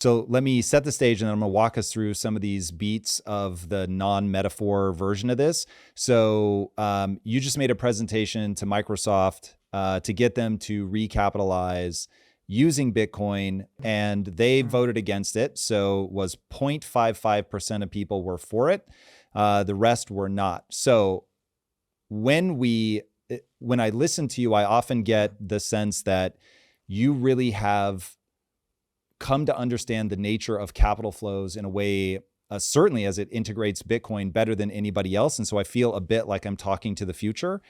So let me set the stage, and then I'm going to walk us through some of these beats of the non-metaphor version of this. So you just made a presentation to Microsoft to get them to recapitalize using Bitcoin, and they voted against it. So it was 0.55% of people were for it. The rest were not. So when I listen to you, I often get the sense that you really have come to understand the nature of capital flows in a way, certainly as it integrates Bitcoin better than anybody else. And so I feel a bit like I'm talking to the future.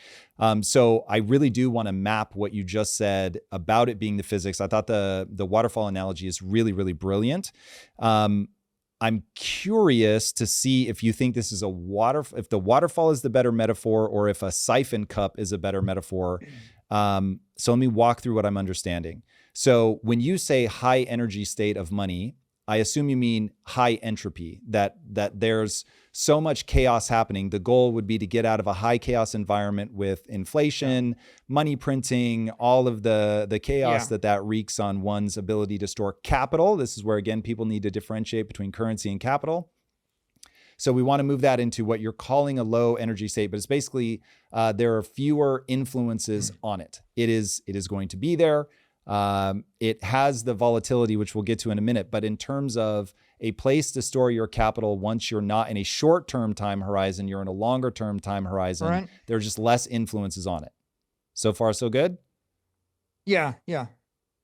So I really do want to map what you just said about it being the physics. I thought the waterfall analogy is really, really brilliant. I'm curious to see if you think this is if the waterfall is the better metaphor, or if a siphon cup is a better metaphor. So let me walk through what I'm understanding. So when you say high energy state of money, I assume you mean high entropy, that there's so much chaos happening. The goal would be to get out of a high chaos environment with inflation, money printing, all of the chaos that wreaks on one's ability to store capital. This is where, again, people need to differentiate between currency and capital. So we want to move that into what you're calling a low energy state, but it's basically there are fewer influences on it. It is going to be there. It has the volatility, which we'll get to in a minute, but in terms of a place to store your capital, once you're not in a short-term time horizon, you're in a longer-term time horizon, right. There are just less influences on it. So far, so good? Yeah.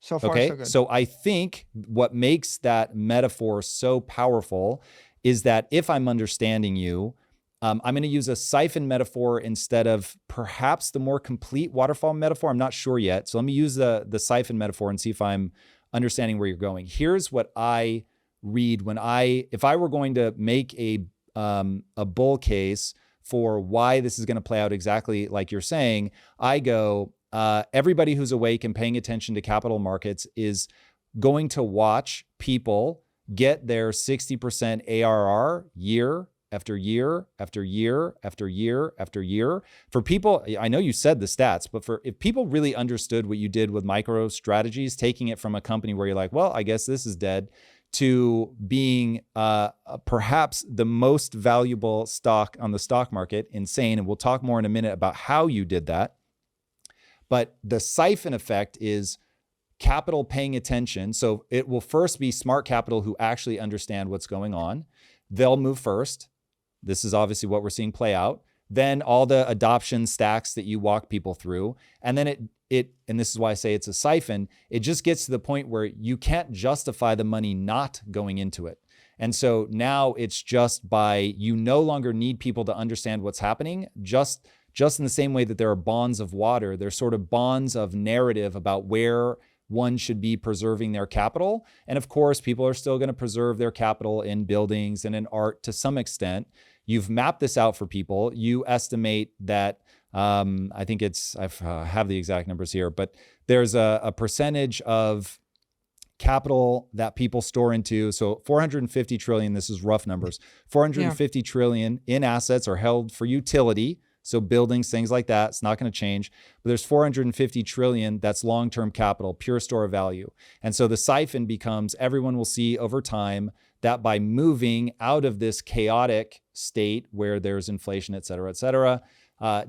So far, okay. So good. So I think what makes that metaphor so powerful is that if I'm understanding you, I'm going to use a siphon metaphor instead of perhaps the more complete waterfall metaphor. I'm not sure yet. So let me use the siphon metaphor and see if I'm understanding where you're going. Here's what I read if I were going to make a bull case for why this is going to play out exactly like you're saying. I go, everybody who's awake and paying attention to capital markets is going to watch people get their 60% ARR year after year, after year, after year, after year. For people, I know you said the stats, but if people really understood what you did with micro strategies, taking it from a company where you're like, well, I guess this is dead, to being perhaps the most valuable stock on the stock market, insane. And we'll talk more in a minute about how you did that. But the siphon effect is capital paying attention. So it will first be smart capital who actually understand what's going on. They'll move first. This is obviously what we're seeing play out. Then all the adoption stacks that you walk people through. And then and this is why I say it's a siphon, it just gets to the point where you can't justify the money not going into it. And so now it's just you no longer need people to understand what's happening, just in the same way that there are bonds of water, there's sort of bonds of narrative about where one should be preserving their capital. And of course, people are still going to preserve their capital in buildings and in art to some extent. You've mapped this out for people. You estimate that, I think I have the exact numbers here, but there's a percentage of capital that people store into. So 450 trillion, this is rough numbers, 450 trillion in assets are held for utility. So buildings, things like that, it's not going to change. But there's 450 trillion, that's long-term capital, pure store of value. And so the siphon becomes, everyone will see over time that by moving out of this chaotic state where there's inflation, et cetera,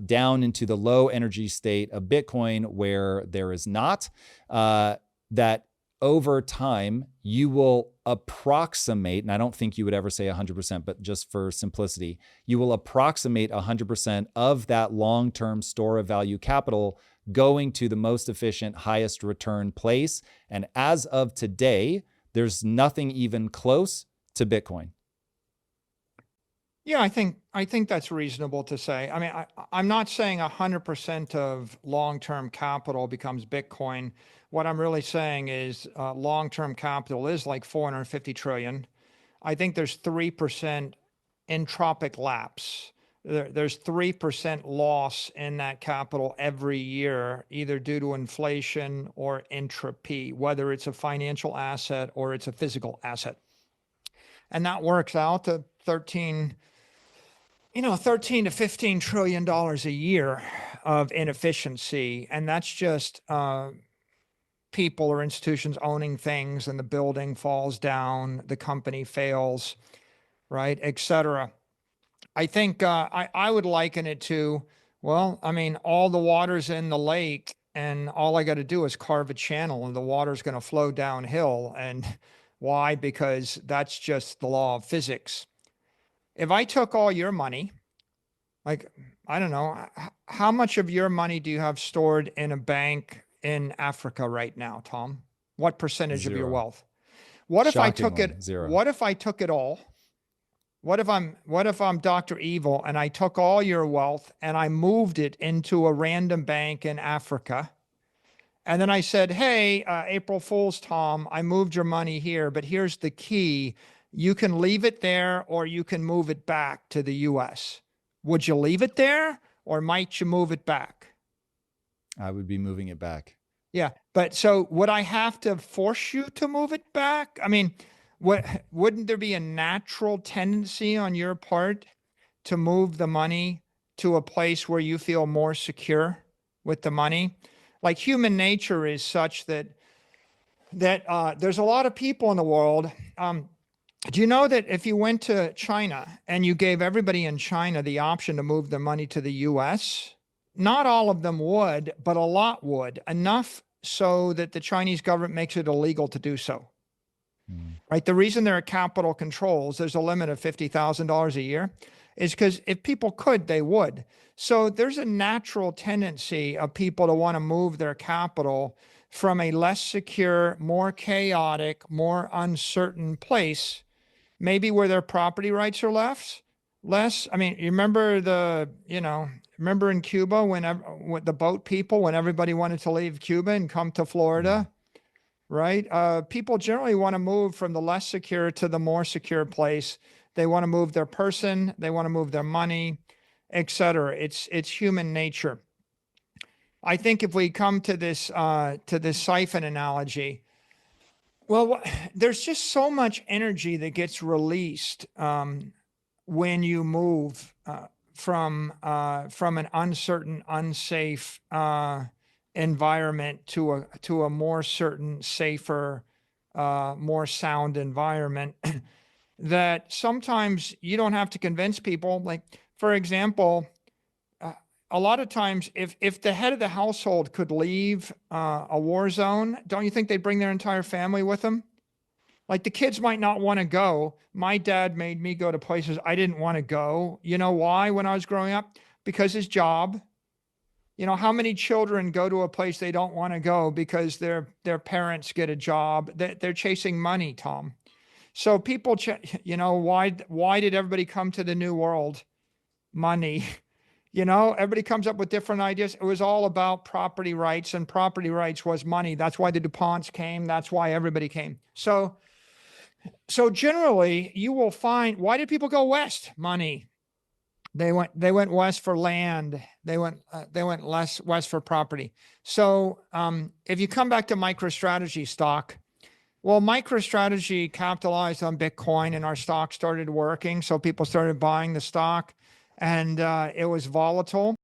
down into the low energy state of Bitcoin where there is not, that over time, you will approximate, and I don't think you would ever say 100%, but just for simplicity, you will approximate 100% of that long-term store of value capital going to the most efficient, highest return place. And as of today, there's nothing even close to Bitcoin. Yeah, I think that's reasonable to say. I mean, I'm not saying 100% of long-term capital becomes Bitcoin. What I'm really saying is long-term capital is like 450 trillion. I think there's 3% entropic lapse. There's 3% loss in that capital every year, either due to inflation or entropy, whether it's a financial asset or it's a physical asset. And that works out to 13 to $15 trillion a year of inefficiency. And that's just people or institutions owning things and the building falls down, the company fails, right, et cetera. I think I would liken it to, well, I mean, all the water's in the lake, and all I got to do is carve a channel, and the water's going to flow downhill. And why? Because that's just the law of physics. If I took all your money, like, I don't know, how much of your money do you have stored in a bank in Africa right now, Tom? What percentage of your Zero. wealth? What if I took Shockingly, it? zero. What if I took it all? What if I'm Dr. Evil and I took all your wealth and I moved it into a random bank in Africa? And then I said, hey, April Fool's, Tom, I moved your money here, but here's the key. You can leave it there or you can move it back to the US. Would you leave it there or might you move it back? I would be moving it back. Yeah. But so would I have to force you to move it back? I mean, wouldn't there be a natural tendency on your part to move the money to a place where you feel more secure with the money? Like human nature is such that there's a lot of people in the world. Do you know that if you went to China and you gave everybody in China the option to move their money to the US, not all of them would, but a lot would, enough so that the Chinese government makes it illegal to do so. Right? The reason there are capital controls, there's a limit of $50,000 a year, is because if people could, they would. So there's a natural tendency of people to want to move their capital from a less secure, more chaotic, more uncertain place, maybe where their property rights are less. I mean, you remember remember in Cuba when the boat people, when everybody wanted to leave Cuba and come to Florida, right? People generally want to move from the less secure to the more secure place. They want to move their person, they want to move their money, et cetera. It's human nature. I think if we come to this siphon analogy, well, there's just so much energy that gets released when you move from an uncertain, unsafe environment to a more certain, safer, more sound environment. That sometimes you don't have to convince people. Like, for example, a lot of times, if the head of the household could leave a war zone, don't you think they'd bring their entire family with them? Like the kids might not want to go. My dad made me go to places I didn't want to go. You know why? When I was growing up, because his job. You know, how many children go to a place they don't want to go because their parents get a job? They're chasing money, Tom. So people, why did everybody come to the New World? Money. Everybody comes up with different ideas. It was all about property rights, and property rights was money. That's why the DuPonts came. That's why everybody came. So generally, you will find, why did people go west? Money. They went west for land. They went less west for property. So if you come back to MicroStrategy stock, well, MicroStrategy capitalized on Bitcoin, and our stock started working. So people started buying the stock, and it was volatile.